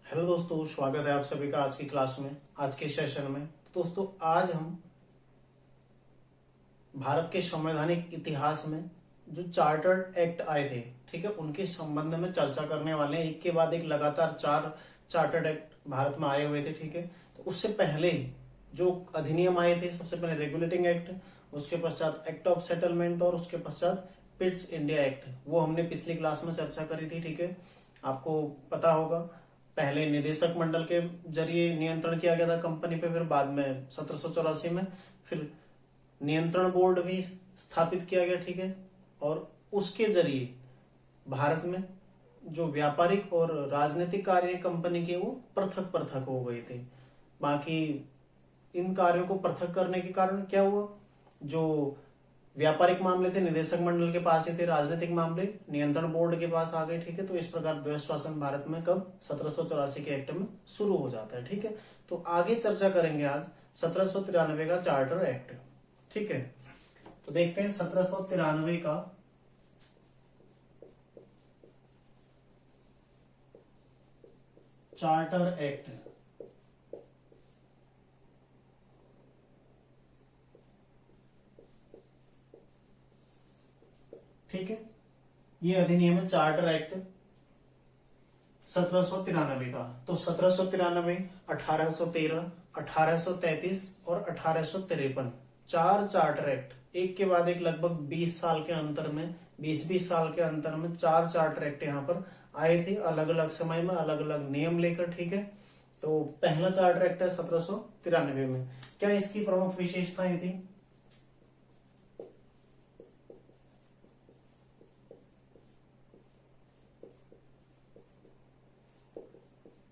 Hello दोस्तों, स्वागत है आप सभी का आज की क्लास में, आज के सेशन में। तो दोस्तों, आज हम भारत के संवैधानिक इतिहास में जो चार्टर्ड एक्ट आए थे, ठीक है, उनके संबंध में चर्चा करने वाले हैं। एक के बाद एक लगातार 4 चार्टर्ड एक्ट भारत में आए हुए थे, ठीक है। तो उससे पहले जो अधिनियम आए थे, सबसे पहले रेगुलेटिंग एक्ट, उसके पश्चात एक्ट ऑफ सेटलमेंट और उसके पश्चात पिट्स इंडिया एक्ट, वो हमने पिछली क्लास में चर्चा करी थी, ठीक है। आपको पता होगा, पहले निदेशक मंडल के जरिए नियंत्रण किया गया था कंपनी पे, फिर बाद में 1784 में फिर नियंत्रण बोर्ड भी स्थापित किया गया, ठीक है। और उसके जरिए भारत में जो व्यापारिक और राजनीतिक कार्य कंपनी के वो पृथक पृथक हो गए थे। बाकी इन कार्यों को पृथक करने के कारण क्या हुआ, जो व्यापारिक मामले थे निदेशक मंडल के पास ही थे, राजनीतिक मामले नियंत्रण बोर्ड के पास आ गए, ठीक है। तो इस प्रकार द्वैध शासन भारत में कब 1784 के एक्ट में शुरू हो जाता है, ठीक है। तो आगे चर्चा करेंगे आज 1793 का चार्टर एक्ट, ठीक है। तो देखते हैं 1793 का चार्टर एक्ट। ठीक है, ये अधिनियम है चार्टर एक्ट 1793 का। तो 1793, 1813, 1833 और 1853, 4 चार्टर एक्ट एक के बाद एक लगभग 20 साल के अंतर में, 20-20 साल के अंतर में 4 चार्टर एक्ट यहाँ पर आए थे, अलग अलग समय में अलग अलग नियम लेकर, ठीक है। तो पहला चार्टर एक्ट है 1793 में। क्या इसकी प्रमुख विशेषताएं थी?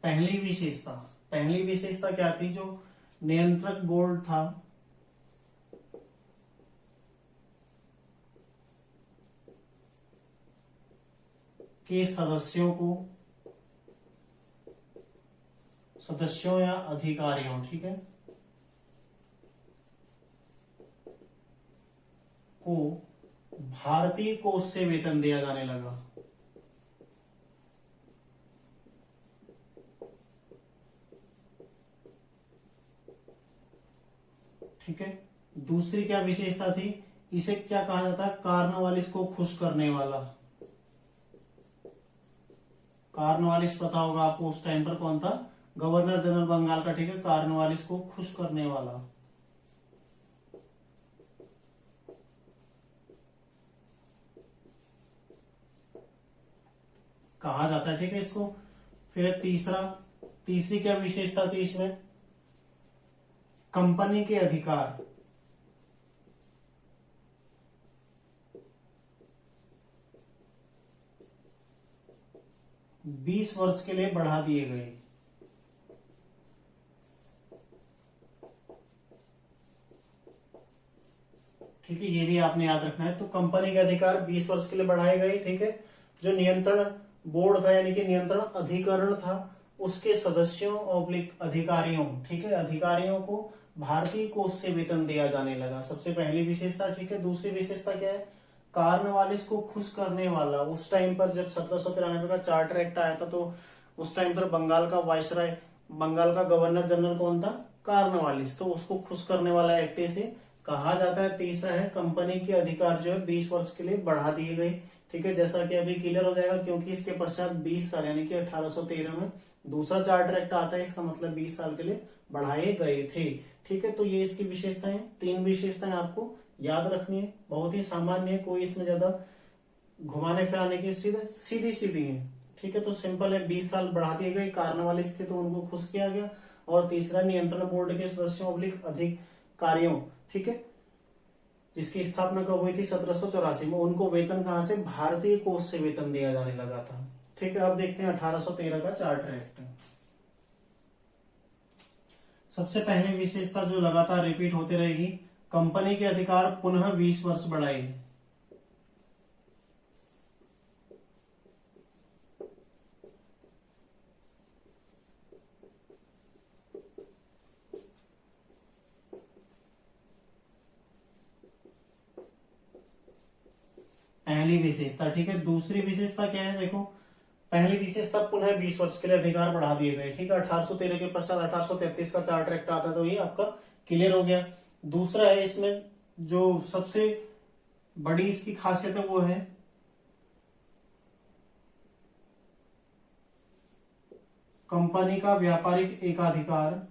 पहली विशेषता क्या थी? जो नियंत्रक बोर्ड था, के सदस्यों या अधिकारियों, ठीक है, को भारतीय कोष से वेतन दिया जाने लगा। ठीक है। दूसरी क्या विशेषता थी? इसे क्या कहा जाता है? कार्नवालिस को खुश करने वाला। कार्नवालिस पता होगा आपको, उस टाइम पर कौन था? गवर्नर जनरल बंगाल का, ठीक है। कार्नवालिस को खुश करने वाला कहा जाता है, ठीक है, इसको। फिर तीसरी क्या विशेषता थी इसमें? कंपनी के अधिकार 20 वर्ष के लिए बढ़ा दिए गए। ठीक है, ये भी आपने याद रखना है। तो कंपनी के अधिकार 20 वर्ष के लिए बढ़ाए गए, ठीक है। जो नियंत्रण बोर्ड था, यानी कि नियंत्रण अधिकरण था, उसके सदस्यों ऑब्लिक अधिकारियों, ठीक है, अधिकारियों को भारतीय कोष से वेतन दिया जाने लगा। सबसे पहली विशेषता, ठीक है। दूसरी विशेषता क्या है? कार्नवालिस को खुश करने वाला। उस टाइम पर जब 1793 का चार्टर एक्ट आया था, तो उस टाइम पर बंगाल का वायसराय, बंगाल का गवर्नर जनरल कौन था? कार्नवालिस। तो उसको खुश करने वाला एक्ट से कहा जाता है। तीसरा है, कंपनी के अधिकार जो है 20 वर्ष के लिए बढ़ा दिए गए, ठीक है। जैसा कि अभी क्लियर हो जाएगा, क्योंकि इसके पश्चात 20 साल यानी कि 1813 में दूसरा चार्टर एक्ट आता है, इसका मतलब 20 साल के लिए बढ़ाए गए थे, ठीक है। तो ये इसकी विशेषताएं, 3 विशेषताएं आपको याद रखनी है, बहुत ही सामान्य है, कोई इसमें ज्यादा घुमाने फिराने की सीधी सीधी है, ठीक है। तो सिंपल है, 20 साल बढ़ा दिए गए, कार्नवालिस थे तो उनको खुश किया गया। और तीसरा, नियंत्रण बोर्ड के सदस्यों ऑब्लिक अधिकारियों, ठीक है, जिसकी स्थापना कब हुई थी? 1784 में। उनको वेतन कहां से? भारतीय कोष से वेतन दिया जाने लगा था, ठीक है। अब देखते हैं 1813 का चार्टर एक्ट। सबसे पहली विशेषता जो लगातार रिपीट होते रहेगी, कंपनी के अधिकार पुनः 20 वर्ष बढ़ाए। पहली विशेषता, ठीक है। दूसरी विशेषता क्या है? देखो, पहली विशेषता पुनः 20 वर्ष के लिए अधिकार बढ़ा दिए गए, ठीक है। 1813 के पश्चात 1833 का चार्टर एक्ट आता है, तो ये आपका क्लियर हो गया। दूसरा है इसमें जो सबसे बड़ी इसकी खासियत है वो है कंपनी का व्यापारिक एकाधिकार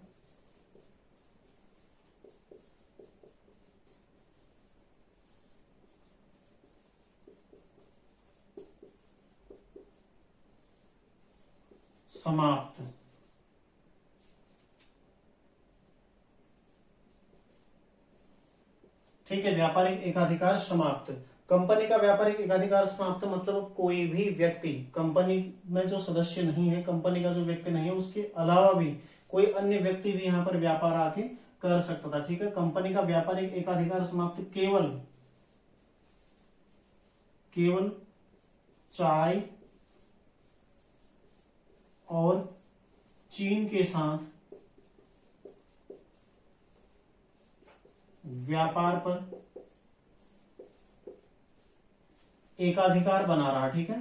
समाप्त। ठीक है, व्यापारिक एकाधिकार समाप्त। कंपनी का व्यापारिक एकाधिकार समाप्त मतलब कोई भी व्यक्ति कंपनी में जो सदस्य नहीं है, कंपनी का जो व्यक्ति नहीं है, उसके अलावा भी कोई अन्य व्यक्ति भी यहाँ पर व्यापार आके कर सकता था। ठीक है, कंपनी का व्यापारिक एकाधिकार समाप्त केवल चाय और चीन के साथ व्यापार पर एकाधिकार बना रहा। ठीक है,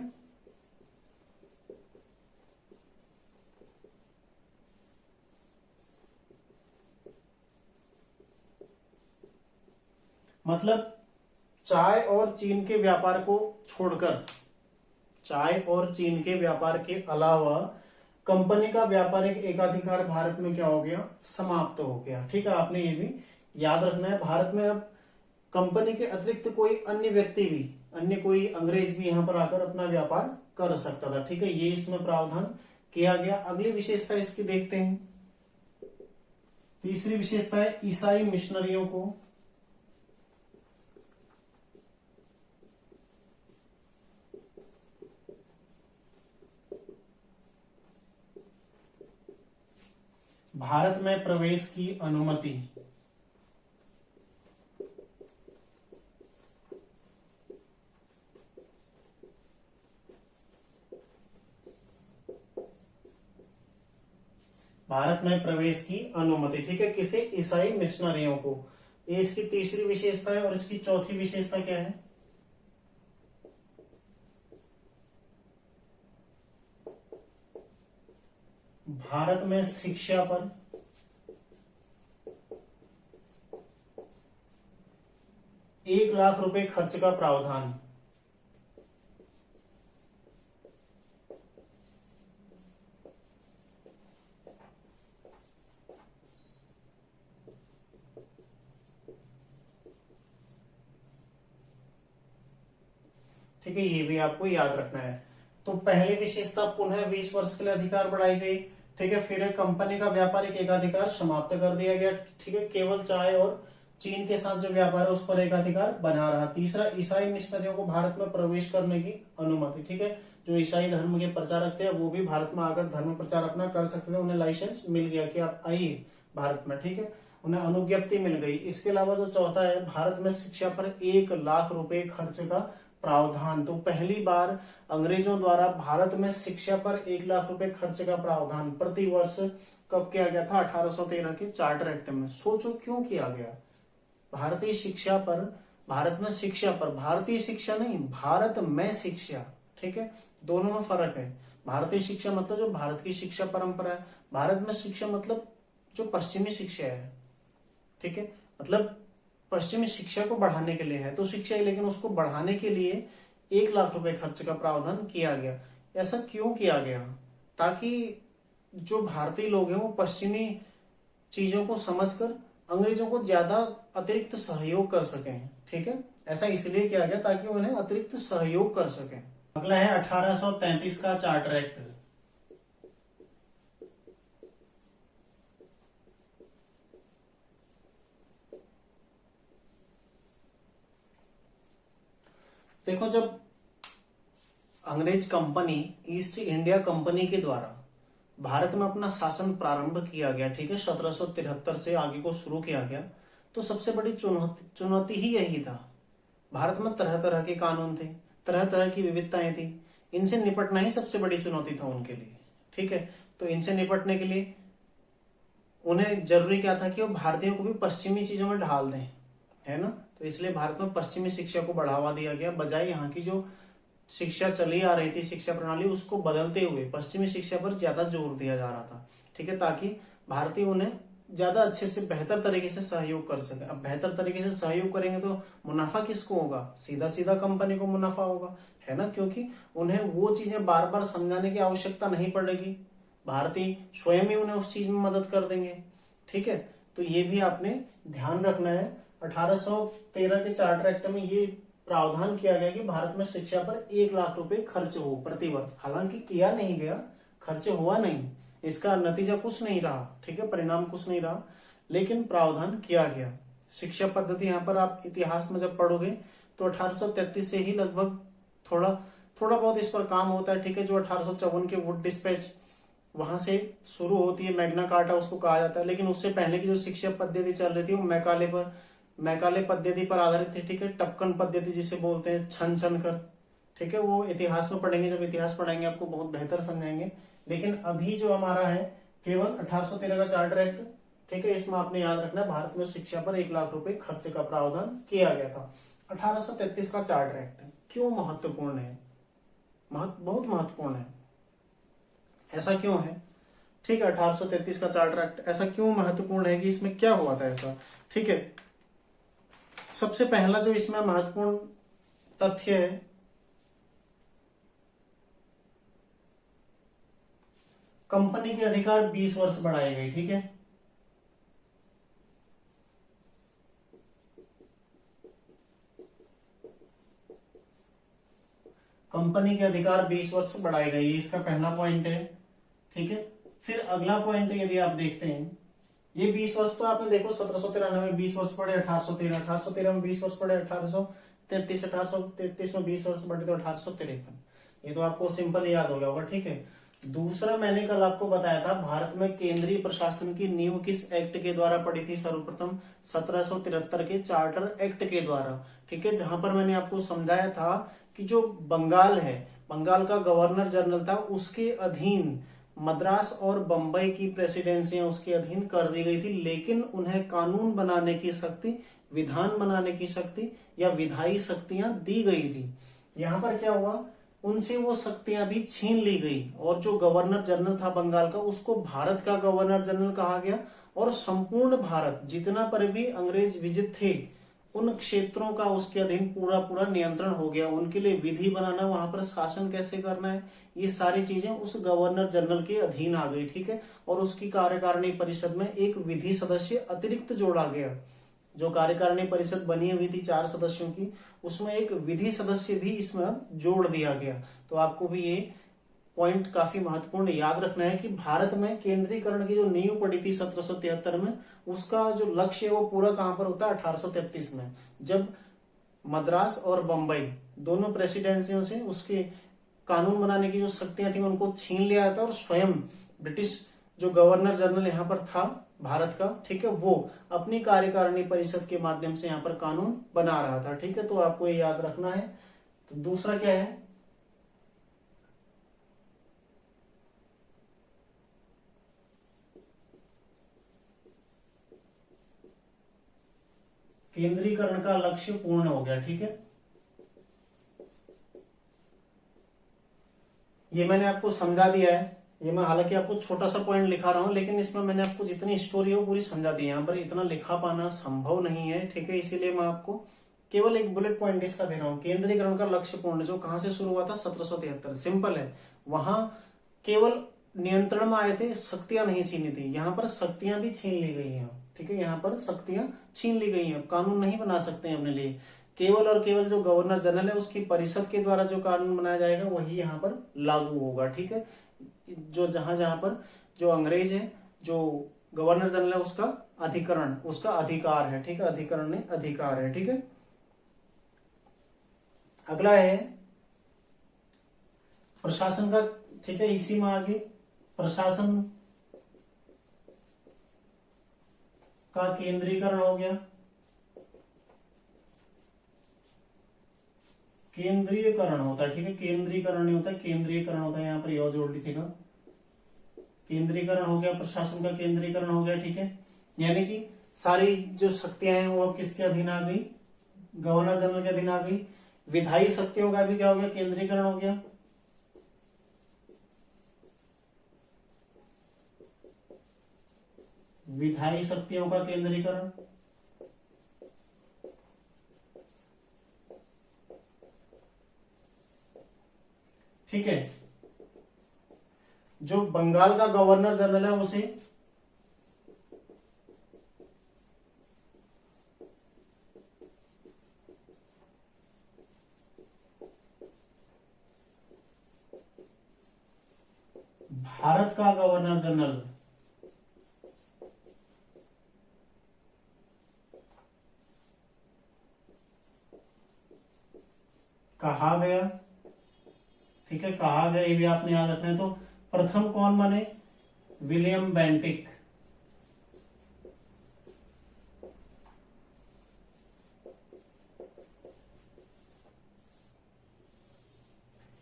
मतलब चाय और चीन के व्यापार को छोड़कर, चाय और चीन के व्यापार के अलावा कंपनी का व्यापारिक एकाधिकार भारत में क्या हो गया, समाप्त हो गया। ठीक है, आपने ये भी याद रखना है। भारत में अब कंपनी के अतिरिक्त कोई अन्य व्यक्ति भी, अन्य कोई अंग्रेज भी यहां पर आकर अपना व्यापार कर सकता था। ठीक है, ये इसमें प्रावधान किया गया। अगली विशेषता इसकी देखते हैं। तीसरी विशेषता है ईसाई मिशनरियों को भारत में प्रवेश की अनुमति। भारत में प्रवेश की अनुमति, ठीक है, किसे, ईसाई मिशनरियों को। ये इसकी तीसरी विशेषता है। और इसकी चौथी विशेषता क्या है, भारत में शिक्षा पर ₹1,00,000 खर्च का प्रावधान। ठीक है, ये भी आपको याद रखना है। तो पहली विशेषता पुनः 20 वर्ष के लिए अधिकार बढ़ाई गई। ठीक है, फिर कंपनी का व्यापारिक एकाधिकार समाप्त कर दिया गया। ठीक है, केवल चाय और चीन के साथ जो व्यापार है उस पर एकाधिकार बना रहा। तीसरा, ईसाई मिशनरियों को भारत में प्रवेश करने की अनुमति। ठीक है, जो ईसाई धर्म के प्रचारक थे वो भी भारत में आकर धर्म प्रचार अपना कर सकते थे। उन्हें लाइसेंस मिल गया कि आप आइए भारत में। ठीक है, उन्हें अनुज्ञप्ति मिल गई। इसके अलावा जो चौथा है, भारत में शिक्षा पर ₹1,00,000 खर्च का प्रावधान। तो पहली बार अंग्रेजों द्वारा भारत में शिक्षा पर ₹1,00,000 खर्च का प्रावधान प्रति वर्ष कब किया गया था, 1813 के चार्टर एक्ट में। सोचो क्यों किया गया। भारतीय शिक्षा पर, भारत में शिक्षा पर, भारतीय शिक्षा नहीं, भारत में शिक्षा। ठीक है, दोनों में फर्क है। भारतीय शिक्षा मतलब जो भारत की शिक्षा परंपरा है, भारत में शिक्षा मतलब जो पश्चिमी शिक्षा है। ठीक है, मतलब पश्चिमी शिक्षा को बढ़ाने के लिए है तो शिक्षा है, लेकिन उसको बढ़ाने के लिए ₹1,00,000 खर्च का प्रावधान किया गया। ऐसा क्यों किया गया, ताकि जो भारतीय लोग हैं वो पश्चिमी चीजों को समझकर अंग्रेजों को ज्यादा अतिरिक्त सहयोग कर सकें। ठीक है, ऐसा इसलिए किया गया ताकि उन्हें अतिरिक्त सहयोग कर सकें। अगला है 1833 का चार्टर एक्ट। देखो, जब अंग्रेज कंपनी ईस्ट इंडिया कंपनी के द्वारा भारत में अपना शासन प्रारंभ किया गया, ठीक है, 1773 से आगे को शुरू किया गया, तो सबसे बड़ी चुनौती ही यही था। भारत में तरह तरह के कानून थे, तरह तरह की विविधताएं थी, इनसे निपटना ही सबसे बड़ी चुनौती था उनके लिए। ठीक है, तो इनसे निपटने के लिए उन्हें जरूरी क्या था कि वो भारतीयों को भी पश्चिमी चीजों में ढाल दें, है ना। तो इसलिए भारत में पश्चिमी शिक्षा को बढ़ावा दिया गया, बजाय यहाँ की जो शिक्षा चली आ रही थी, शिक्षा प्रणाली, उसको बदलते हुए पश्चिमी शिक्षा पर ज्यादा जोर दिया जा रहा था, ठीक है, ताकि भारतीय उन्हें ज्यादा अच्छे से बेहतर तरीके से सहयोग कर सके। अब बेहतर तरीके से सहयोग करेंगे तो मुनाफा किसको होगा? सीधा सीधा कंपनी को मुनाफा होगा, है ना, क्योंकि उन्हें वो चीजें बार बार समझाने की आवश्यकता नहीं पड़ेगी, भारतीय स्वयं ही उन्हें उस चीज में मदद कर देंगे, ठीक है। तो ये भी आपने ध्यान रखना है। 1813 के चार्टर एक्ट में ये प्रावधान किया गया कि भारत में शिक्षा पर 1 लाख रुपए खर्च हो प्रतिवर्ष। हालांकि किया नहीं गया, खर्च हुआ नहीं, इसका नतीजा कुछ नहीं रहा, ठीक है, परिणाम कुछ नहीं रहा, लेकिन प्रावधान किया गया। शिक्षा पद्धति यहाँ पर आप इतिहास में जब पढ़ोगे तो 1833 से ही लगभग थोड़ा थोड़ा बहुत इस पर काम होता है, ठीक है। जो 1854 के वुड डिस्पैच वहां से शुरू होती है, मैग्ना कार्टा उसको कहा जाता है, लेकिन उससे पहले की जो शिक्षा पद्धति चल रही थी वो मैकाले पद्धति पर आधारित थी, ठीक है। टपकन पद्धति जिसे बोलते हैं, छन छन कर, ठीक है, वो इतिहास में पढ़ेंगे, जब इतिहास पढ़ाएंगे आपको बहुत बेहतर समझाएंगे। लेकिन अभी जो हमारा है केवल 1813 का चार्टर एक्ट, ठीक है, इसमें आपने याद रखना है भारत में शिक्षा पर 1 लाख रुपए खर्च का प्रावधान किया गया था। 1833 का चार्टर एक्ट क्यों महत्वपूर्ण है? बहुत महत्वपूर्ण है। ऐसा क्यों है? ठीक है, 1833 का चार्टर एक्ट ऐसा क्यों महत्वपूर्ण है कि इसमें क्या हुआ था ऐसा, ठीक है। सबसे पहला जो इसमें महत्वपूर्ण तथ्य है, कंपनी के अधिकार 20 वर्ष बढ़ाए गए, ठीक है। कंपनी के अधिकार 20 वर्ष बढ़ाए गए, इसका पहला पॉइंट है, ठीक है। फिर अगला पॉइंट यदि आप देखते हैं, ये 20 वर्ष तो आपने देखो 1793 में 20 वर्ष पड़े, 1813 में 20 वर्ष पड़े, 1833 में 20 वर्ष बढ़े तो 1853, ये तो आपको सिंपल याद हो गया होगा, ठीक है। दूसरा, मैंने कल आपको बताया था भारत में केंद्रीय प्रशासन की नींव किस एक्ट के द्वारा पड़ी थी? सर्वप्रथम 1773 के चार्टर एक्ट के द्वारा, ठीक है, जहां पर मैंने आपको समझाया था कि जो बंगाल है, बंगाल का गवर्नर जनरल था, उसके अधीन मद्रास और बंबई की प्रेसिडेंसियां उसके अधीन कर दी गई थी, लेकिन उन्हें कानून बनाने की शक्ति, विधान बनाने की शक्ति या विधायी शक्तियां दी गई थी। यहां पर क्या हुआ, उनसे वो शक्तियां भी छीन ली गई, और जो गवर्नर जनरल था बंगाल का, उसको भारत का गवर्नर जनरल कहा गया, और संपूर्ण भारत जितना पर भी अंग्रेज विजित थे उन क्षेत्रों का उसके अधीन पूरा पूरा नियंत्रण हो गया। उनके लिए विधि बनाना, वहां पर शासन कैसे करना है, ये सारी चीजें उस गवर्नर जनरल के अधीन आ गई, ठीक है। और उसकी कार्यकारिणी परिषद में एक विधि सदस्य अतिरिक्त जोड़ा गया। जो कार्यकारिणी परिषद बनी हुई थी 4 सदस्यों की, उसमें एक विधि सदस्य भी इसमें जोड़ दिया गया। तो आपको भी ये पॉइंट काफी महत्वपूर्ण याद रखना है कि भारत में केंद्रीकरण की जो नींव पड़ी थी 1773 में, उसका जो लक्ष्य है वो पूरा कहां पर होता है? 1833 में, जब मद्रास और बंबई दोनों प्रेसिडेंसियों से उसके कानून बनाने की जो शक्तियां थी उनको छीन लिया था, और स्वयं ब्रिटिश जो गवर्नर जनरल यहाँ पर था भारत का, ठीक है, वो अपनी कार्यकारिणी परिषद के माध्यम से यहाँ पर कानून बना रहा था, ठीक है। तो आपको ये याद रखना है। तो दूसरा क्या है, केंद्रीकरण का लक्ष्य पूर्ण हो गया, ठीक है। ये मैंने आपको समझा दिया है। ये मैं हालांकि आपको छोटा सा पॉइंट लिखा रहा हूं, लेकिन इसमें मैंने आपको जितनी स्टोरी है वो पूरी समझा दी है। यहाँ पर इतना लिखा पाना संभव नहीं है, ठीक है, इसीलिए मैं आपको केवल एक बुलेट पॉइंट इसका दे रहा हूँ। केंद्रीकरण का लक्ष्य पूर्ण, जो कहां से शुरू हुआ था? 1773। सिंपल है, वहां केवल नियंत्रण में आए थे, शक्तियां नहीं छीनी थी। यहाँ पर शक्तियां भी छीन ली गई हैं, ठीक है, यहाँ पर शक्तियां छीन ली गई हैं, कानून नहीं बना सकते हैं अपने लिए। केवल और केवल जो गवर्नर जनरल है उसकी परिषद के द्वारा जो कानून बनाया जाएगा वही यहाँ पर लागू होगा, ठीक है। जो जहां जहां पर जो अंग्रेज है, जो गवर्नर जनरल है, उसका अधिकरण, उसका अधिकार है, ठीक है, अधिकरण नहीं अधिकार है, ठीक है। अगला है प्रशासन का, ठीक है, इसी में आगे प्रशासन का केंद्रीकरण हो गया। केंद्रीयकरण होता है, ठीक है, केंद्रीकरण नहीं होता, केंद्रीयकरण होता है, यहाँ पर यह जोड़ लीजिएगा। केंद्रीकरण हो गया, प्रशासन का केंद्रीकरण हो गया, ठीक है। यानी कि सारी जो शक्तियां हैं वो अब किसके अधीन आ गई? गवर्नर जनरल के अधीन आ गई। विधायी शक्तियों का भी क्या हो गया, केंद्रीकरण हो गया। विधायी शक्तियों का केंद्रीकरण, ठीक है। जो बंगाल का गवर्नर जनरल है उसे भारत का गवर्नर जनरल कहा गया, ठीक है, कहा गया, ये भी आपने याद रखना है। तो प्रथम कौन बने, विलियम बेंटिक।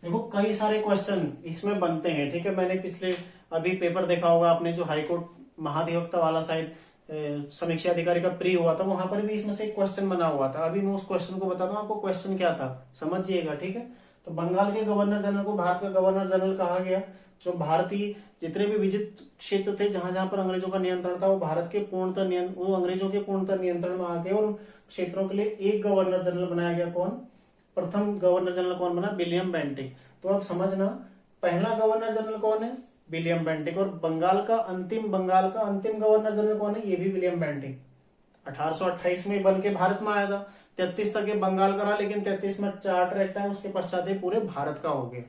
देखो कई सारे क्वेश्चन इसमें बनते हैं, ठीक है। मैंने पिछले अभी पेपर देखा होगा आपने, जो हाईकोर्ट महाधिवक्ता वाला शायद समीक्षा अधिकारी का प्री हुआ था, वहां पर भी इसमें से एक क्वेश्चन बना हुआ था। अभी मैं उस क्वेश्चन को बताता हूँ आपको, क्वेश्चन क्या था समझिएगा, ठीक है। तो बंगाल के गवर्नर जनरल को भारत का गवर्नर जनरल कहा गया। जो भारतीय जितने भी विजित क्षेत्र थे जहां जहां पर अंग्रेजों का नियंत्रण था, वो भारत के पूर्णतः वो अंग्रेजों के पूर्णतः नियंत्रण में आ गए, और क्षेत्रों के लिए एक गवर्नर जनरल बनाया गया। कौन, प्रथम गवर्नर जनरल कौन बना, विलियम बेंटिक। तो आप समझना, पहला गवर्नर जनरल कौन है, विलियम बेंटिक। और बंगाल का अंतिम गवर्नर जनरल कौन है, ये भी विलियम बेंटिक। 1828 में बन के भारत में आया था, 33 तक ये बंगाल का रहा, लेकिन 33 में चार्टर एक्ट आया, उसके पश्चात ये पूरे भारत का हो गया,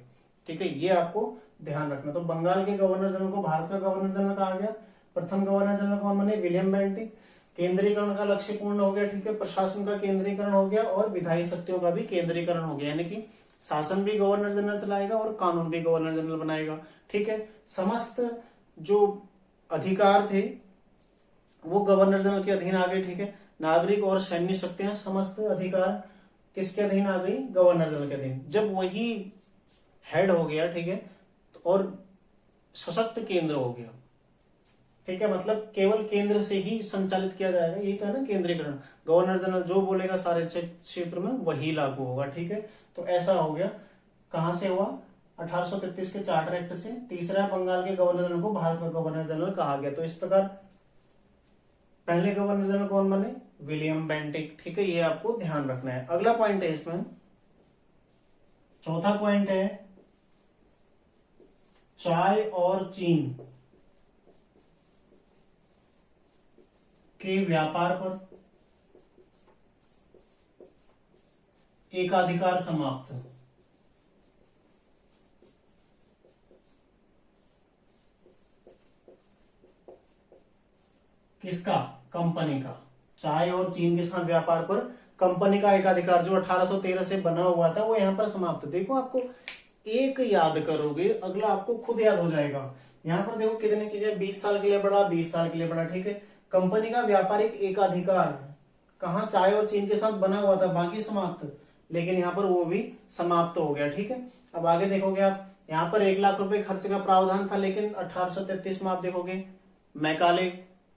ठीक है। ये आपको ध्यान रखना। तो बंगाल के गवर्नर जनरल को भारत का गवर्नर जनरल कहा गया। प्रथम गवर्नर जनरल कौन बने, विलियम बेंटिक। केंद्रीकरण का लक्ष्य पूर्ण हो गया, ठीक है, प्रशासन का केंद्रीकरण हो गया, और विधायी शक्तियों का भी केंद्रीकरण हो गया, यानी कि शासन भी गवर्नर जनरल चलाएगा और कानून भी गवर्नर जनरल बनाएगा, ठीक है। समस्त जो अधिकार थे वो गवर्नर जनरल के अधीन आ गए, ठीक है। नागरिक और सैन्य शक्तियां, समस्त अधिकार किसके अधीन आ गई, गवर्नर जनरल के अधीन। जब वही हेड हो गया, ठीक है, और सशक्त केंद्र हो गया, ठीक है, मतलब केवल केंद्र से ही संचालित किया जाएगा, यही तो है ना केंद्रीकरण। गवर्नर जनरल जो बोलेगा सारे क्षेत्र में वही लागू होगा, ठीक है। तो ऐसा हो गया, कहां से हुआ, 1833 के चार्टर एक्ट से। तीसरा, बंगाल के गवर्नर जनरल को भारत का गवर्नर जनरल कहा गया। तो इस प्रकार पहले गवर्नर जनरल कौन बने, विलियम बेंटिक, ठीक है। ये आपको ध्यान रखना है। अगला पॉइंट है इसमें, चौथा पॉइंट है चाय और चीन के व्यापार पर एकाधिकार समाप्त। किसका, कंपनी का। चाय और चीन के साथ व्यापार पर कंपनी का एकाधिकार जो 1813 से बना हुआ था वो यहां पर समाप्त। देखो आपको एक याद करोगे, अगला आपको खुद याद हो जाएगा। यहाँ पर देखो कितनी चीजें, 20 साल के लिए बढ़ा, 20 साल के लिए बढ़ा, ठीक है। कंपनी का व्यापारिक एकाधिकार कहा, चाय और चीन के साथ बना हुआ था, बाकी समाप्त, लेकिन यहाँ पर वो भी समाप्त हो गया, ठीक है। अब आगे देखोगे आप, यहाँ पर 1 लाख रुपए खर्च का प्रावधान था, लेकिन 1833 में आप देखोगे मैकाले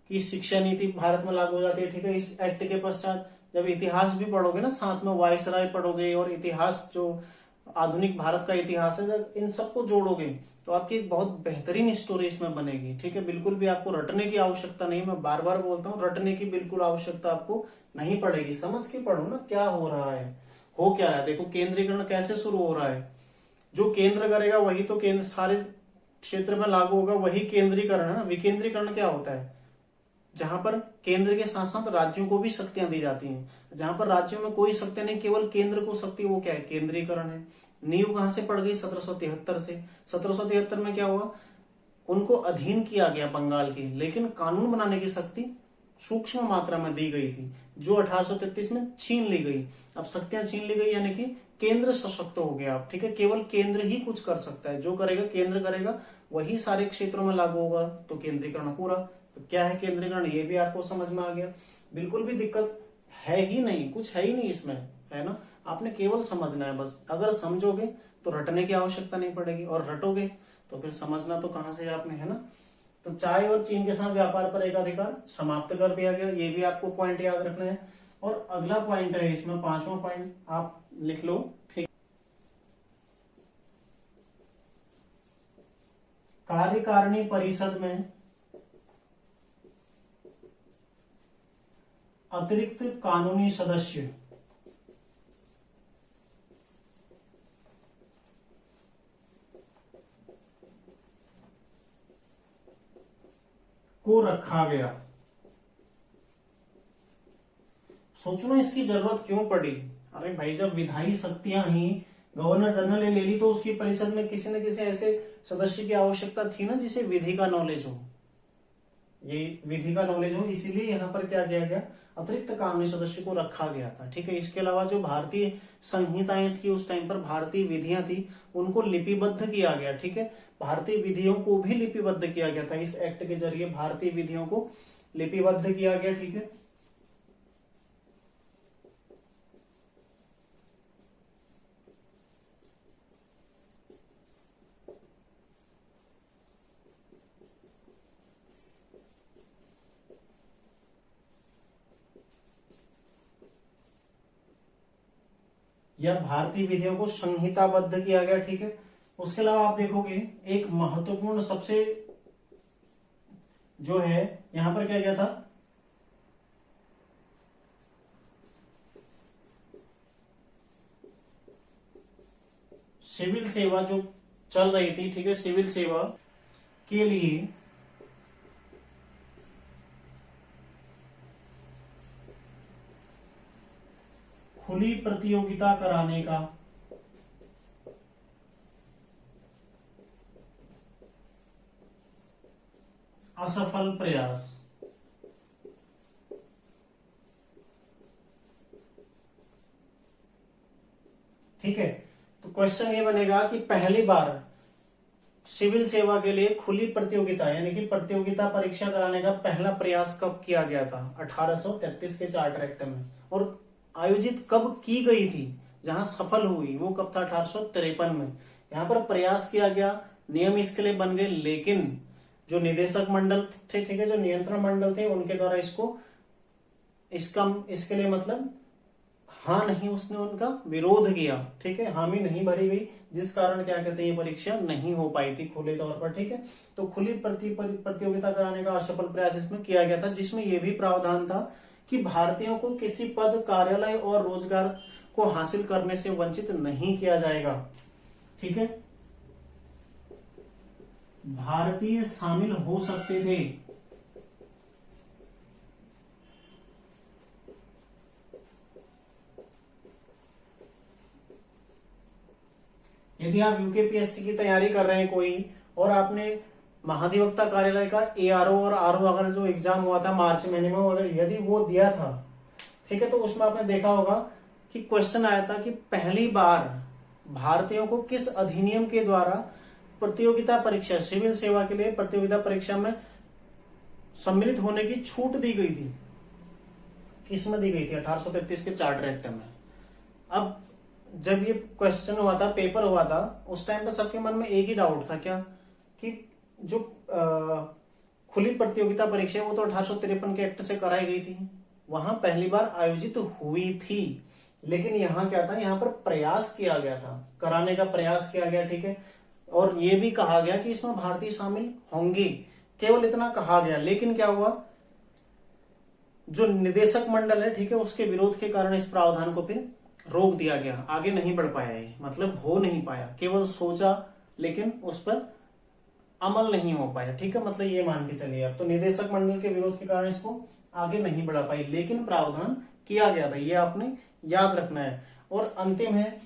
की शिक्षा नीति भारत में लागू हो जाती है, ठीक है। इस एक्ट के पश्चात जब इतिहास भी पढ़ोगे ना, साथ में वायसराय पढ़ोगे और इतिहास जो आधुनिक भारत का इतिहास है, जब इन सबको जोड़ोगे तो आपकी एक बहुत बेहतरीन स्टोरी इसमें बनेगी, ठीक है। बिल्कुल भी आपको रटने की आवश्यकता नहीं, मैं बार बार बोलता हूँ, रटने की बिल्कुल आवश्यकता आपको नहीं पड़ेगी। समझ के पढ़ो ना क्या हो रहा है, हो क्या रहा है। देखो केंद्रीकरण कैसे शुरू हो रहा है, जो केंद्र करेगा वही तो केंद्र सारे क्षेत्र में लागू होगा, वही केंद्रीकरण है ना। विकेंद्रीकरण क्या होता है, जहां पर केंद्र के साथ साथ राज्यों को भी शक्तियां दी जाती हैं। जहां पर राज्यों में कोई शक्ति नहीं, केवल केंद्र को शक्ति, वो क्या है, केंद्रीकरण है। नींव कहां से पड़ गई, 1773 से। 1773 में क्या हुआ, उनको अधीन किया गया बंगाल की, लेकिन कानून बनाने की शक्ति सूक्ष्म मात्रा में दी गई थी, जो 1833 में छीन ली गई। अब शक्तियां छीन ली गई, यानी कि केंद्र सशक्त हो गया, ठीक है। केवल केंद्र ही कुछ कर सकता है, जो करेगा केंद्र करेगा, वही सारे क्षेत्रों में लागू होगा, तो केंद्रीकरण पूरा। तो क्या है केंद्रीकरण, ये भी आपको समझ में आ गया। बिल्कुल भी दिक्कत है ही नहीं, कुछ है ही नहीं इसमें, है ना। आपने केवल समझना है बस। अगर समझोगे तो रटने की आवश्यकता नहीं पड़ेगी, और रटोगे तो फिर समझना तो कहां से आपने, है ना। तो चाय और चीन के साथ व्यापार पर एकाधिकार समाप्त कर दिया गया, ये भी आपको पॉइंट याद रखना है। और अगला पॉइंट है इसमें, पांचवा पॉइंट आप लिख लो, ठीक। कार्यकारिणी परिषद में अतिरिक्त कानूनी सदस्य को रखा गया। सोचो ना इसकी जरूरत क्यों पड़ी। अरे भाई, जब विधायी शक्तियां ही गवर्नर जनरल ने ले ली तो उसकी परिषद में किसी न किसी ऐसे सदस्य की आवश्यकता थी ना जिसे विधि का नॉलेज हो, ये विधि का नॉलेज हो, इसीलिए यहाँ पर क्या किया गया, अतिरिक्त कानूनी सदस्य को रखा गया था, ठीक है। इसके अलावा जो भारतीय संहिताएं थी उस टाइम पर, भारतीय विधियां थी, उनको लिपिबद्ध किया गया, ठीक है। भारतीय विधियों को भी लिपिबद्ध किया गया था, इस एक्ट के जरिए भारतीय विधियों को लिपिबद्ध किया गया, ठीक है। या भारतीय विधियों को संहिताबद्ध किया गया, ठीक है। उसके अलावा आप देखोगे एक महत्वपूर्ण सबसे जो है यहां पर क्या था, सिविल सेवा जो चल रही थी, ठीक है। सिविल सेवा के लिए खुली प्रतियोगिता कराने का असफल प्रयास। ठीक है, तो क्वेश्चन ये बनेगा कि पहली बार सिविल सेवा के लिए खुली प्रतियोगिता यानी कि प्रतियोगिता परीक्षा कराने का पहला प्रयास कब किया गया था, 1833 के चार्टर एक्ट में। और आयोजित कब की गई थी, जहां सफल हुई वो कब था, 1853 में। यहां पर प्रयास किया गया, नियम इसके लिए बन गए, लेकिन जो निदेशक मंडल थे, ठीक है, जो नियंत्रण मंडल थे, उनके द्वारा इसके लिए मतलब हाँ नहीं, उसने उनका विरोध किया, ठीक है, हामी नहीं भरी गई, जिस कारण क्या कहते हैं ये परीक्षा नहीं हो पाई थी खुले तौर पर, ठीक है। तो खुली प्रतियोगिता कराने का असफल प्रयास इसमें किया गया था, जिसमें यह भी प्रावधान था कि भारतीयों को किसी पद, कार्यालय और रोजगार को हासिल करने से वंचित नहीं किया जाएगा, ठीक है। भारतीय शामिल हो सकते थे, यदि आप यूकेपीएससी की तैयारी कर रहे हैं कोई, और आपने महाधिवक्ता कार्यालय का एआरओ और आरओ अगर जो एग्जाम हुआ था मार्च महीने में, अगर यदि वो दिया था, ठीक है, तो उसमें आपने देखा होगा कि क्वेश्चन आया था कि पहली बार भारतीयों को किस अधिनियम के द्वारा प्रतियोगिता परीक्षा, सिविल सेवा के लिए प्रतियोगिता परीक्षा में सम्मिलित होने की छूट दी गई थी, किसमें दी गई थी, 1833 के चार्टर एक्ट में। अब जब ये क्वेश्चन हुआ था, पेपर हुआ था, उस टाइम पर सबके मन में एक ही डाउट था, क्या, कि जो खुली प्रतियोगिता परीक्षा वो तो 1853 के एक्ट से कराई गई थी, वहां पहली बार आयोजित हुई थी, लेकिन यहाँ क्या था, यहाँ पर प्रयास किया गया था, कराने का प्रयास किया गया, ठीक है। और ये भी कहा गया कि इसमें भारतीय शामिल होंगे, केवल इतना कहा गया, लेकिन क्या हुआ, जो निदेशक मंडल है, ठीक है, उसके विरोध के कारण इस प्रावधान को फिर रोक दिया गया, आगे नहीं बढ़ पाया, ये मतलब हो नहीं पाया, केवल सोचा लेकिन उस पर अमल नहीं हो पाया, ठीक है, मतलब ये मान के चलिए आप। तो निदेशक मंडल के विरोध के कारण इसको आगे नहीं बढ़ा पाई, लेकिन प्रावधान किया गया था, ये आपने याद रखना है। और अंतिम है,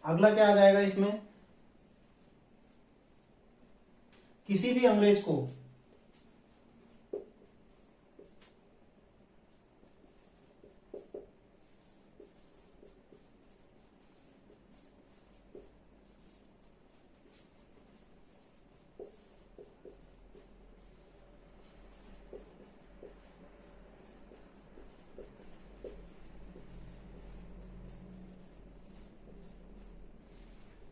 अगला क्या आ जाएगा इसमें, किसी भी अंग्रेज को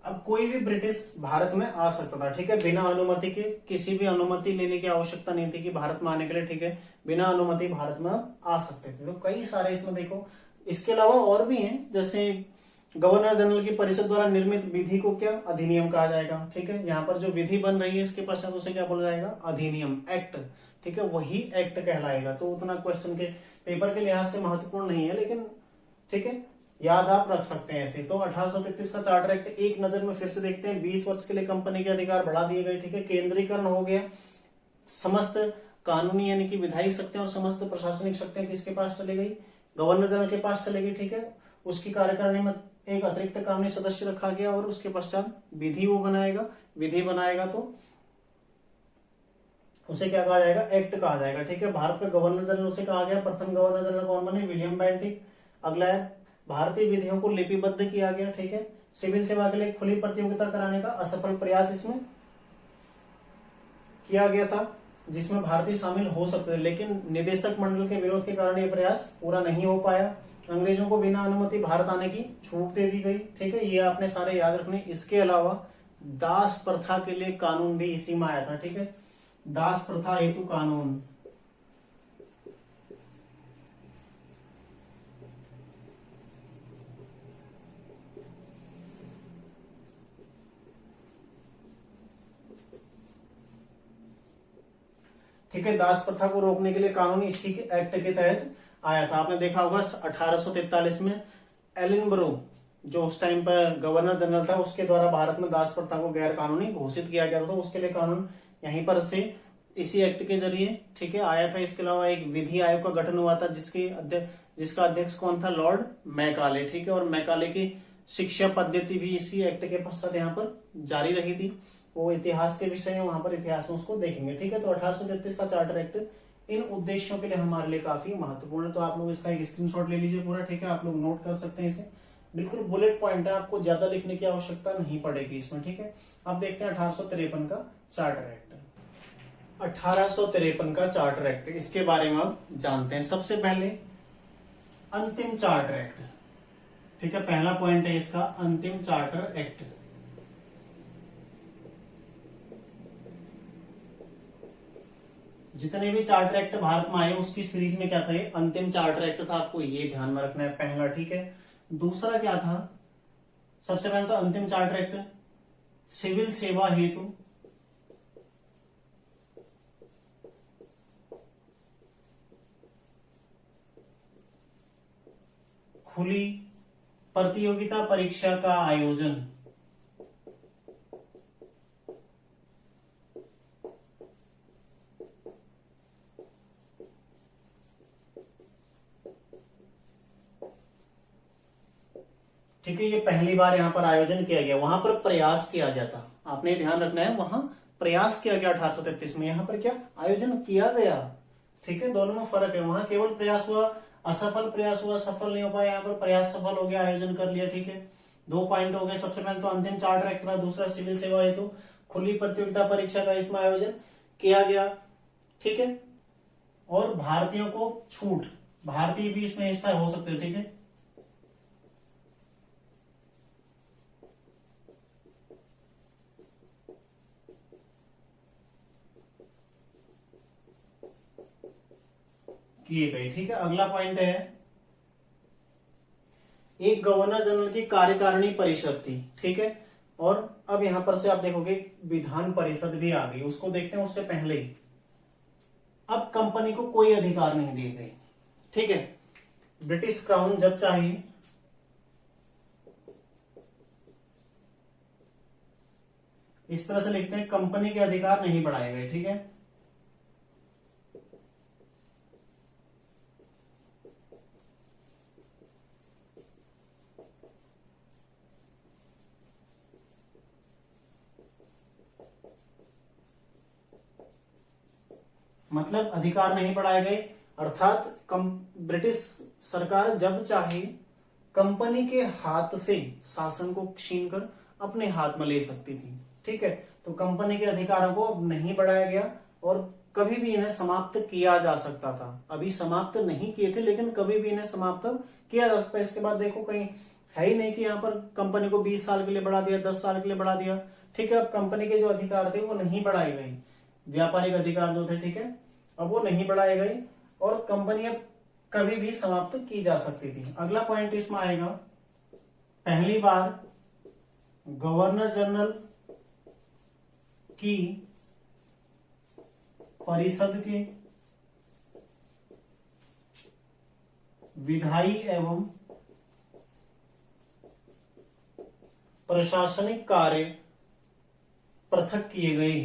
अब अब कोई भी ब्रिटिश भारत में आ सकता था, ठीक है, बिना अनुमति के, किसी भी अनुमति लेने की आवश्यकता नहीं थी कि भारत में आने के लिए, ठीक है, बिना अनुमति भारत में आ सकते थे। तो कई सारे इसमें देखो, इसके अलावा और भी हैं, जैसे गवर्नर जनरल की परिषद द्वारा निर्मित विधि को क्या अधिनियम कहा जाएगा, ठीक है, यहाँ पर जो विधि बन रही है इसके पश्चात उसे क्या बोला जाएगा, अधिनियम, एक्ट, ठीक है, वही एक्ट कहलाएगा। तो उतना क्वेश्चन के पेपर के लिहाज से महत्वपूर्ण नहीं है, लेकिन ठीक है, याद आप रख सकते हैं ऐसे। तो 1833 का चार्टर एक्ट एक नजर में फिर से देखते हैं। 20 वर्ष के लिए कंपनी के अधिकार बढ़ा दिए गए, ठीक है, केंद्रीकरण हो गया, समस्त कानूनी यानी कि विधायी शक्तियां और समस्त प्रशासनिक शक्तियां किसके पास चली गई, गवर्नर जनरल के पास चली गई, ठीक है। उसकी कार्यकारिणी में एक अतिरिक्त कानूनी सदस्य रखा गया और उसके पश्चात विधि वो बनाएगा, विधि बनाएगा तो उसे क्या कहा जाएगा, एक्ट कहा जाएगा, ठीक है। भारत का गवर्नर जनरल उसे कहा गया, प्रथम गवर्नर जनरल कौन बने, विलियम बेंटिक। अगला है भारतीय विधियों को लिपिबद्ध किया गया, ठीक है। सिविल सेवा के लिए खुली प्रतियोगिता कराने का असफल प्रयास इसमें किया गया था, जिसमें भारतीय शामिल हो सकते थे, लेकिन निदेशक मंडल के विरोध के कारण यह प्रयास पूरा नहीं हो पाया। अंग्रेजों को बिना अनुमति भारत आने की छूट दे दी गई, ठीक है, ये आपने सारे याद रखने। इसके अलावा दास प्रथा के लिए कानून भी इसी में आया था, ठीक है, दास प्रथा हेतु कानून। ठीक है, दास प्रथा को रोकने के लिए कानून इसी के एक्ट के तहत आया था। आपने देखा होगा 1843 में एलिनब्रो, जो उस टाइम पर गवर्नर जनरल था, उसके द्वारा भारत में दास प्रथा को गैर कानूनी घोषित किया गया था। तो उसके लिए कानून यहीं पर से इसी एक्ट के जरिए, ठीक है, आया था। इसके अलावा एक विधि आयोग का गठन हुआ था, जिसका अध्यक्ष कौन था, लॉर्ड मैकाले, ठीक है, और मैकाले की शिक्षा पद्धति भी इसी एक्ट के पश्चात यहाँ पर जारी रही थी। वो इतिहास के विषय है, वहां पर इतिहास में उसको देखेंगे, ठीक है। तो 1833 का चार्टर एक्ट इन उद्देश्यों के लिए हमारे लिए काफी महत्वपूर्ण है। तो आप लोग इसका एक स्क्रीनशॉट ले लीजिए पूरा, ठीक है, आप लोग नोट कर सकते हैं इसे, बिल्कुल बुलेट पॉइंट है, आपको ज्यादा लिखने की आवश्यकता नहीं पड़ेगी इसमें, ठीक है। अब देखते हैं 1853 का चार्टर एक्ट। 1853 का चार्टर एक्ट, इसके बारे में अब जानते हैं। सबसे पहले अंतिम चार्टर एक्ट, ठीक है, पहला पॉइंट है इसका अंतिम चार्टर एक्ट। जितने भी चार्टर एक्ट भारत में आए उसकी सीरीज में क्या था, ये अंतिम चार्टर एक्ट था, आपको ये ध्यान में रखना है पहला, ठीक है। दूसरा क्या था, सबसे पहले तो अंतिम चार्टर एक्ट सिविल सेवा हेतु खुली प्रतियोगिता परीक्षा का आयोजन, ठीक है, ये पहली बार यहां पर आयोजन किया गया, वहां पर प्रयास किया गया था, आपने ध्यान रखना है, वहां प्रयास किया गया 1833 में, यहां पर क्या आयोजन किया गया, ठीक है, दोनों में फर्क है। वहां केवल प्रयास हुआ, असफल प्रयास हुआ, सफल नहीं हो पाया, यहाँ पर प्रयास सफल हो गया, आयोजन कर लिया, ठीक है। 2 पॉइंट हो गए। सबसे पहले तो अंतिम चार्टर एक्ट था, दूसरा सिविल सेवा हेतु खुली प्रतियोगिता परीक्षा का इसमें आयोजन किया गया, ठीक है। और भारतीयों को छूट, भारतीय भी इसमें हिस्सा हो सकते हैं, ठीक है। किए गए, ठीक है। अगला पॉइंट है एक गवर्नर जनरल की कार्यकारिणी परिषद थी, ठीक है। और अब यहां पर से आप देखोगे विधान परिषद भी आ गई, उसको देखते हैं। उससे पहले ही अब कंपनी को कोई अधिकार नहीं दिए गए, ठीक है। ब्रिटिश क्राउन जब चाहे इस तरह से लिखते हैं, कंपनी के अधिकार नहीं बढ़ाए गए, ठीक है। मतलब अधिकार नहीं बढ़ाए गए, अर्थात ब्रिटिश सरकार जब चाहे कंपनी के हाथ से शासन को छीनकर अपने हाथ में ले सकती थी, ठीक है। तो कंपनी के अधिकारों को अब नहीं बढ़ाया गया और कभी भी इन्हें समाप्त किया जा सकता था। अभी समाप्त नहीं किए थे, लेकिन कभी भी इन्हें समाप्त किया जा सकता है। इसके बाद देखो कहीं है ही नहीं कि यहाँ पर कंपनी को 20 साल के लिए बढ़ा दिया, 10 साल के लिए बढ़ा दिया, ठीक है। अब कंपनी के जो अधिकार थे वो नहीं बढ़ाए गए, व्यापारिक अधिकार जो थे, ठीक है, अब वो नहीं बढ़ाए गए और कंपनी अब कभी भी समाप्त की जा सकती थी। अगला पॉइंट इसमें आएगा, पहली बार गवर्नर जनरल की परिषद के विधायी एवं प्रशासनिक कार्य पृथक किए गए।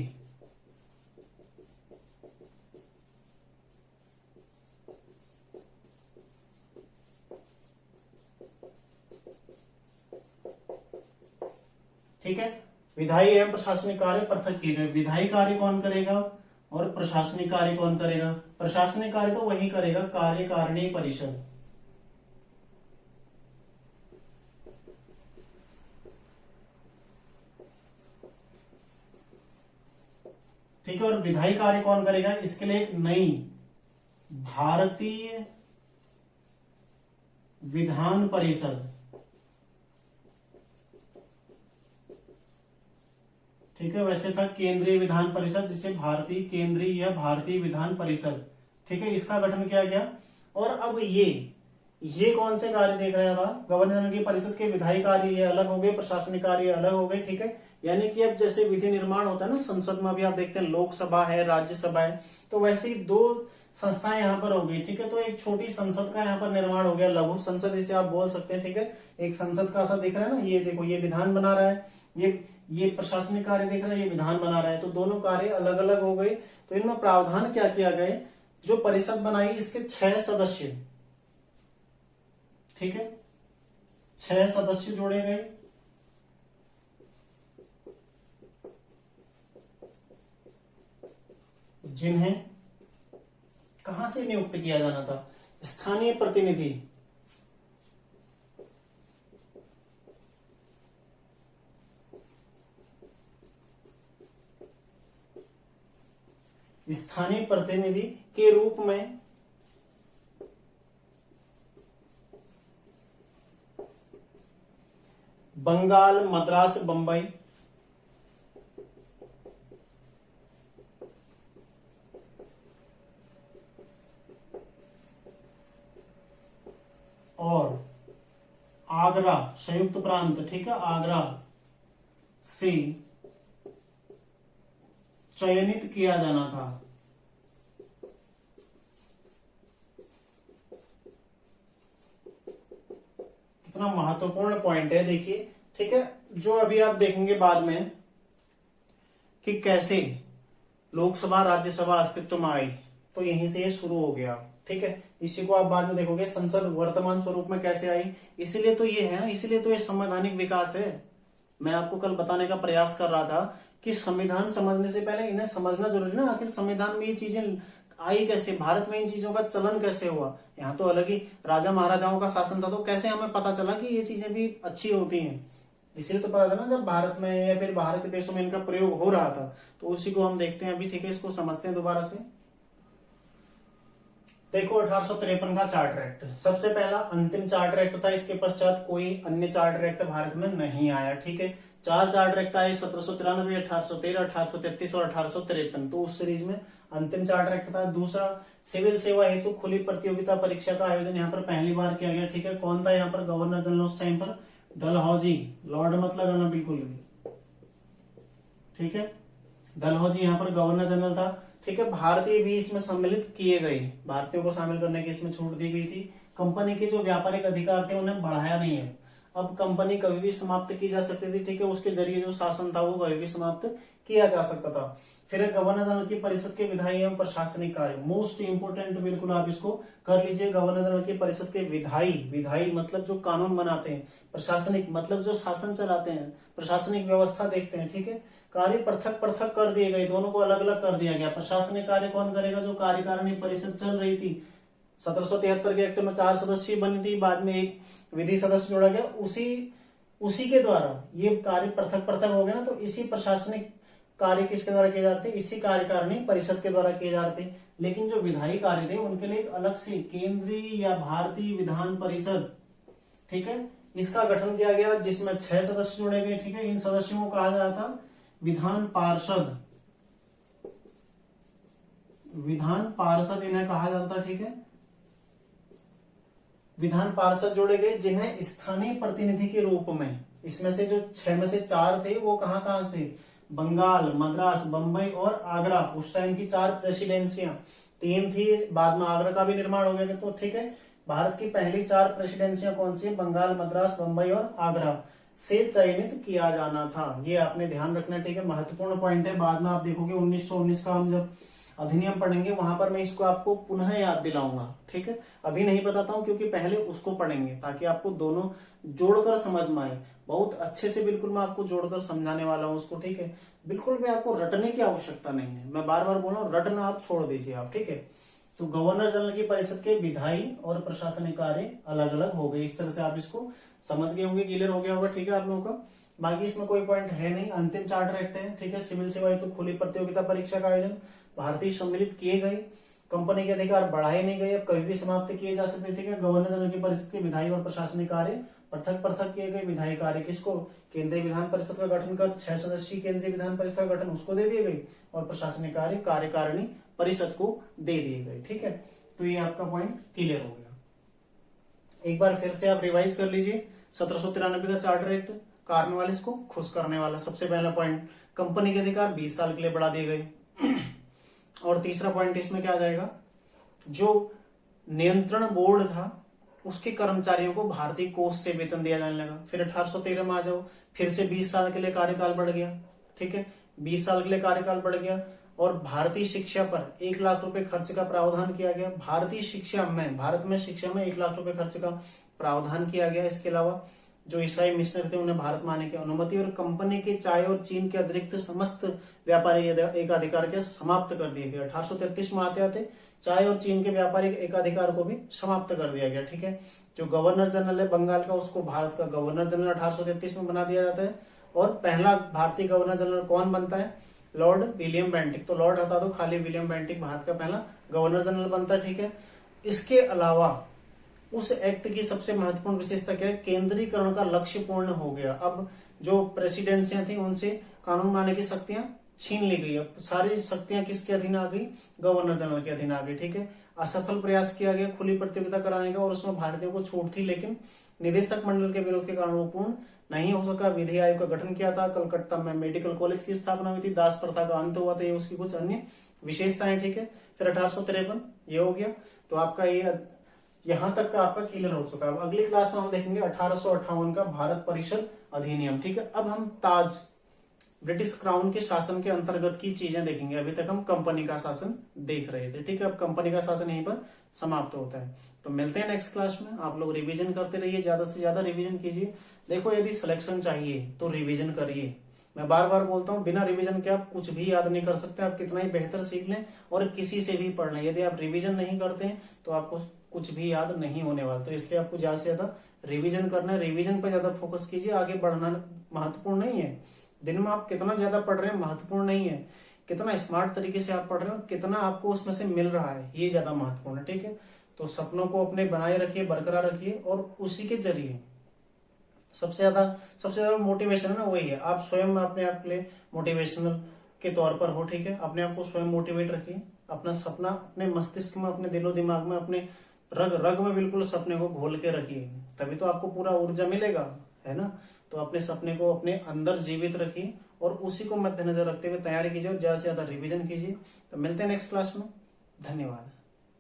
ठीक है, विधायी एवं प्रशासनिक कार्य पृथक किए गए। विधायी कार्य कौन करेगा और प्रशासनिक कार्य कौन करेगा? प्रशासनिक कार्य तो वही करेगा, कार्यकारिणी परिषद। ठीक है, और विधायी कार्य कौन करेगा? इसके लिए एक नई भारतीय विधान परिषद, ठीक है, वैसे था केंद्रीय विधान परिषद, जिसे भारतीय केंद्रीय या भारतीय विधान परिषद, ठीक है, इसका गठन किया गया। और अब ये कौन से कार्य देख रहा था? गवर्नर जनरल की परिषद के विधायी कार्य ये अलग हो गए, प्रशासनिक कार्य अलग हो गए, ठीक है। यानी कि अब जैसे विधि निर्माण होता है ना संसद में, अभी आप देखते हैं लोकसभा है, राज्यसभा है, तो वैसे ही दो संस्थाएं यहाँ पर हो गई, ठीक है। तो एक छोटी संसद का यहाँ पर निर्माण हो गया, लघु संसद इसे आप बोल सकते हैं, ठीक है। एक संसद का सा दिख रहा है ना, ये देखो, ये विधान बना रहा है, ये प्रशासनिक कार्य देख रहा है, ये विधान बना रहा है, तो दोनों कार्य अलग अलग हो गए। तो इनमें प्रावधान क्या किया गए? जो परिषद बनाई इसके 6 सदस्य, ठीक है, 6 सदस्य जोड़े गए, जिन्हें कहां से नियुक्त किया जाना था? स्थानीय प्रतिनिधि, स्थानीय प्रतिनिधि के रूप में बंगाल, मद्रास, बंबई और आगरा संयुक्त प्रांत, ठीक है, आगरा से चयनित किया जाना था। कितना महत्वपूर्ण पॉइंट है, देखिए, ठीक है, जो अभी आप देखेंगे बाद में कि कैसे लोकसभा राज्यसभा अस्तित्व में आई, तो यहीं से ये शुरू हो गया, ठीक है। इसी को आप बाद में देखोगे संसद वर्तमान स्वरूप में कैसे आई। इसीलिए तो ये है ना, इसीलिए तो ये संवैधानिक विकास है। मैं आपको कल बताने का प्रयास कर रहा था कि संविधान समझने से पहले इन्हें समझना जरूरी ना, आखिर संविधान में ये चीजें आई कैसे, भारत में इन चीजों का चलन कैसे हुआ। यहाँ तो अलग ही राजा महाराजाओं का शासन था, तो कैसे हमें पता चला कि ये चीजें भी अच्छी होती हैं। इसलिए तो पता चला जब भारत में या फिर बाहर के देशों में इनका प्रयोग हो रहा था। तो उसी को हम देखते हैं अभी, ठीक है, इसको समझते हैं दोबारा से। देखो 1853 का चार्टर एक्ट सबसे पहला अंतिम चार्टर एक्ट था। इसके पश्चात कोई अन्य चार्टर एक्ट भारत में नहीं आया, ठीक है। 4 चार्टर एक्ट आए, 1793, 1813, 1833 और 1853। तो उस सीरीज में अंतिम चार्टर एक्ट था। दूसरा, सिविल सेवा हेतु खुली प्रतियोगिता परीक्षा का आयोजन यहाँ पर पहली बार किया गया, ठीक है। कौन था यहाँ पर गवर्नर जनरल उस टाइम पर? डलहौजी, लॉर्ड मत लगाना बिल्कुल भी, ठीक है। डलहौजी यहाँ पर गवर्नर जनरल था, ठीक है। भारतीय भी इसमें सम्मिलित किए गए, भारतीयों को शामिल करने की इसमें छूट दी गई थी। कंपनी के जो व्यापारिक अधिकार थे उन्हें बढ़ाया नहीं है। अब कंपनी कभी भी समाप्त की जा सकती थी, ठीक है। उसके जरिए जो शासन था वो कभी भी समाप्त किया जा सकता था। फिर गवर्नर जनरल की परिषद के विधायी एवं प्रशासनिक कार्य, मोस्ट इंपोर्टेंट, बिल्कुल आप इसको कर लीजिए। गवर्नर जनरल की परिषद के विधायी मतलब जो कानून बनाते हैं, प्रशासनिक मतलब जो शासन चलाते हैं, प्रशासनिक व्यवस्था देखते हैं, ठीक है। कार्य पृथक पृथक कर दिए गए, दोनों को अलग अलग कर दिया गया। प्रशासनिक कार्य कौन करेगा? जो कार्यकारिणी परिषद चल रही थी 1773 के एक्ट में 4 सदस्य बनी थी, बाद में एक विधि सदस्य जोड़ा गया, उसी के द्वारा ये कार्य पृथक पृथक हो गया ना। तो इसी प्रशासनिक कार्य किसके द्वारा किए जाते हैं? इसी कार्यकारिणी परिषद के द्वारा किए जाते हैं। लेकिन जो विधायी कार्य थे उनके लिए अलग से केंद्रीय या भारतीय विधान परिषद, ठीक है, इसका गठन किया गया जिसमें 6 सदस्य जोड़े गए, ठीक है। इन सदस्यों को कहा जाता विधान पार्षद, विधान पार्षद इन्हें कहा जाता, ठीक है। विधान पार्षद जोड़े गए जिन्हें स्थानीय प्रतिनिधि के रूप में, इसमें से जो 6 में से 4 थे वो कहां कहां से, बंगाल, मद्रास, बंबई और आगरा। उस टाइम की 4 प्रेसिडेंसियां, 3 थी, बाद में आगरा का भी निर्माण हो गया, तो ठीक है। भारत की पहली 4 प्रेसिडेंसियां कौन सी है, बंगाल, मद्रास, बंबई और आगरा से चयनित किया जाना था। ये आपने ध्यान रखना, ठीक है, महत्वपूर्ण पॉइंट है। बाद में आप देखोगे 1919 का हम जब अधिनियम पढ़ेंगे वहां पर मैं इसको आपको पुनः याद दिलाऊंगा, ठीक है। अभी नहीं बताता हूं क्योंकि पहले उसको पढ़ेंगे ताकि आपको दोनों जोड़कर समझ में आए। बहुत अच्छे से बिल्कुल मैं आपको जोड़कर समझाने वाला हूं उसको, ठीक है। बिल्कुल भी आपको रटने की आवश्यकता नहीं है, मैं बार बार बोल रहा हूं, रटना आप छोड़ दीजिए आप, ठीक है। तो गवर्नर जनरल की परिषद के विधायी और प्रशासनिक कार्य अलग अलग हो गए। इस तरह से आप इसको समझ गए होंगे, क्लियर हो गया होगा, ठीक है आप लोगों का। बाकी इसमें कोई पॉइंट है नहीं। अंतिम चार्टर एक्ट है, ठीक है। सिविल सेवाएं तो खुली प्रतियोगिता परीक्षा का आयोजन भारतीय सम्मिलित किए गए, कंपनी के अधिकार बढ़ाए नहीं गए, अब कभी भी समाप्त किए जा सकते, ठीक है। गवर्नर जनरल की परिषद के विधायी और प्रशासनिक कार्य पृथक पृथक किए गए। विधायी कार्य किसको, केंद्रीय विधान परिषद का गठन कर 6 सदस्यीय केंद्रीय विधान परिषद का गठन उसको दे दिए गए, और प्रशासनिक कार्य कार्यकारिणी परिषद को दे दिए गए, ठीक है। तो ये आपका पॉइंट क्लियर हो गया। एक बार फिर से आप रिवाइज कर लीजिए। 1793 का चार्टर एक्ट कार्नवालिस को खुश करने वाला। सबसे पहला पॉइंट, कंपनी के अधिकार 20 साल के लिए बढ़ा दिए गए। और तीसरा पॉइंट इसमें क्या आ जाएगा, जो नियंत्रण बोर्ड था उसके कर्मचारियों को भारतीय कोष से वेतन दिया जाने लगा। फिर 1813 में आ जाओ, फिर से 20 साल के लिए कार्यकाल बढ़ गया, ठीक है। 20 साल के लिए कार्यकाल बढ़ गया और भारतीय शिक्षा पर 1 लाख रुपए खर्च का प्रावधान किया गया। भारतीय शिक्षा में, भारत में शिक्षा में 1 लाख रुपए खर्च का प्रावधान किया गया। इसके अलावा जो ईसाई मिशनरी थे उन्हें भारत में आने की अनुमति, और कंपनी के चाय और चीन के अतिरिक्त समस्त व्यापारिक एकाधिकार के समाप्त कर दिए गए। 1833 में आते आते चाय और चीन के व्यापारिक एकाधिकार को भी समाप्त कर दिया गया, ठीक है। जो गवर्नर जनरल है बंगाल का, उसको भारत का गवर्नर जनरल 1833 में बना दिया जाता है। और पहला भारतीय गवर्नर जनरल कौन बनता है, लॉर्ड विलियम बेंटिक। तो लॉर्ड हटा दो, खाली विलियम बेंटिक भारत का पहला गवर्नर जनरल बनता है, ठीक है। इसके अलावा उस एक्ट की सबसे महत्वपूर्ण विशेषता क्या है, केंद्रीकरण का लक्ष्य पूर्ण हो गया। अब जो प्रेसिडेंसियां थी उनसे कानून बनाने की शक्तियां छीन ली गई। अब सारी शक्तियां किसके अधीन आ गई, गवर्नर जनरल के अधीन आ गई, ठीक है। असफल प्रयास किया गया खुली प्रतियोगिता कराने का, और उसमें भारतीयों को छूट थी, लेकिन निदेशक मंडल के विरोध के कारण वो पूर्ण नहीं हो सका। विधि आयोग का गठन किया था, कलकत्ता में मेडिकल कॉलेज की स्थापना हुई थी, दास प्रथा का अंत हुआ था, ये उसकी कुछ अन्य विशेषताएं, ठीक है। फिर 1853 ये हो गया। तो आपका ये यहां तक का आपका क्लियर हो चुका है। अगली क्लास में हम देखेंगे 1858 का भारत परिषद अधिनियम, ठीक है। अब हम ताज, ब्रिटिश क्राउन के शासन के अंतर्गत की चीजें देखेंगे। अभी तक हम कंपनी का शासन देख रहे थे, ठीक है। अब कंपनी का शासन यहीं पर समाप्त होता है। तो मिलते हैं नेक्स्ट क्लास में। आप लोग रिवीजन करते रहिए, ज्यादा से ज्यादा रिवीजन कीजिए। देखो, यदि सिलेक्शन चाहिए तो रिवीजन करिए। मैं बार बार बोलता हूँ, बिना रिवीजन के आप कुछ भी याद नहीं कर सकते। आप कितना ही बेहतर सीख लें और किसी से भी पढ़ लें, यदि आप रिवीजन नहीं करते हैं तो आपको कुछ भी याद नहीं होने वाला। तो इसलिए आपको ज्यादा से ज्यादा रिवीजन करना है, रिवीजन पर ज्यादा फोकस कीजिए। आगे बढ़ना महत्वपूर्ण नहीं है, दिन में आप कितना ज्यादा पढ़ रहे हैं महत्वपूर्ण नहीं है, कितना स्मार्ट तरीके से आप पढ़ रहे हो, कितना आपको उसमें से मिल रहा है, ये ज्यादा महत्वपूर्ण है, ठीक है। तो सपनों को अपने बनाए रखिए, बरकरार रखिए, और उसी के जरिए सबसे ज्यादा मोटिवेशन है ना, वही है। आप स्वयं अपने आप के लिए मोटिवेशनल के तौर पर हो, ठीक है। अपने आप को स्वयं मोटिवेट रखिए, अपना सपना अपने मस्तिष्क में, अपने दिलो दिमाग में, अपने रग रग में बिल्कुल सपने को घोल के रखिए, तभी तो आपको पूरा ऊर्जा मिलेगा, है ना। तो अपने सपने को अपने अंदर जीवित रखिए और उसी को मद्देनजर रखते हुए तैयारी कीजिए और ज्यादा से ज्यादा रिवीजन कीजिए। तो मिलते हैं नेक्स्ट क्लास में। धन्यवाद।